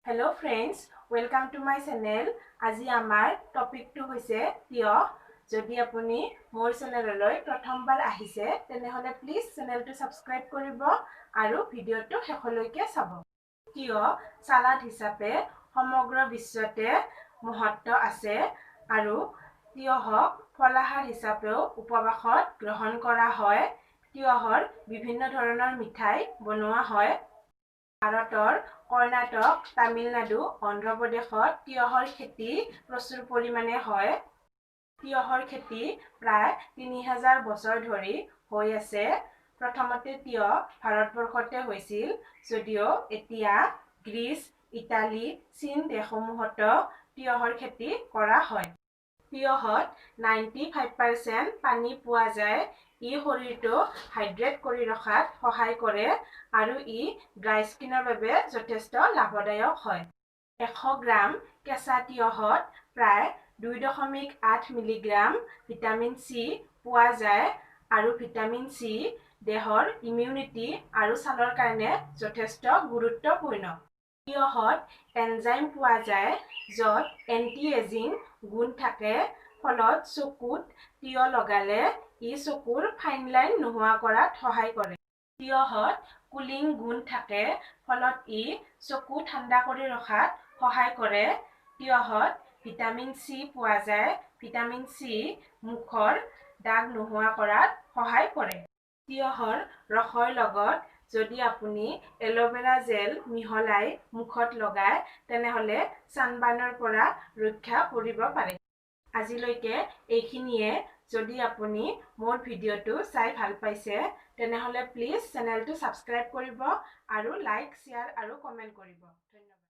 Hello friends, welcome to my channel. আজি আমাৰ টপিকটো হৈছে তিয়হ। যদি আপুনি মোৰ চেনেললৈ প্ৰথমবাৰ আহিছে তেনেহলে প্লিজ চেনেলটো সাবস্ক্ৰাইব কৰিব আৰু ভিডিওটো শেষলৈকে চাব। তিয়হ সালাড হিচাপে সমগ্ৰ বিশ্বতে মহত্ব আছে আৰু তিয়হক ফলাহাৰ হিচাপেও উপবাসত গ্ৰহণ কৰা হয়। তিয়হৰ বিভিন্ন ধৰণৰ মিঠাই বনোৱা হয়। ভাৰতৰ কৰ্ণাটক, তামিলনাডু, অন্ধ্ৰ প্ৰদেশত তিয়হৰ খেতি প্ৰচুৰ পৰিমাণে হয়। তিয়হৰ খেতি প্ৰায় 3000 বছৰ ধৰি হৈ আছে। প্ৰথমতে তিয়হ ভাৰতবৰ্ষতে হৈছিল, যদিও এতিয়া গ্ৰীচ, ইটালী, চীন দেশসমূহতো তিয়হৰ খেতি কৰা হয়। তিয়হত 95% পানী পোৱা যায়। ই শৰীৰটো হাইড্ৰেট কৰি ৰখাত সহায় কৰে আৰু ই ড্ৰাই স্কিনৰ বাবে যথেষ্ট লাভদায়ক হয়। 100 গ্ৰাম কেঁচা তিয়হত প্ৰায় 2.8 মিলিগ্ৰাম ভিটামিন চি পোৱা যায় আৰু ভিটামিন চি দেহৰ ইমিউনিটি আৰু ছালৰ কাৰণে যথেষ্ট গুৰুত্বপূৰ্ণ। তিয়হত এনজাইম পোৱা যায় য'ত এন্টি এজিং গুণ থাকে, ফলত চকুত তিয়হ লগালে ই চকুৰ ফাইন লাইন নোহোৱা কৰাত সহায় কৰে। তিয়হত কুলিং গুণ থাকে, ফলত ই চকু ঠাণ্ডা কৰি ৰখাত সহায় কৰে। তিয়হত ভিটামিন চি পোৱা যায়। ভিটামিন চি মুখৰ দাগ নোহোৱা কৰাত সহায় কৰে। তিয়হৰ ৰসৰ লগত যদি আপুনি এল'ভেৰা জেল মিহলাই মুখত লগায় তেনেহলে ছানবাৰ্ণৰ পৰা ৰক্ষা পৰিব পাৰে। আজিলৈকে এইখিনিয়ে। যদি আপুনি মোৰ ভিডিওটো চাই ভাল পাইছে তেনেহলে প্লিজ চেনেলটো সাবস্ক্ৰাইব কৰিব আৰু লাইক, শ্বেয়াৰ আৰু কমেন্ট কৰিব। ধন্যবাদ।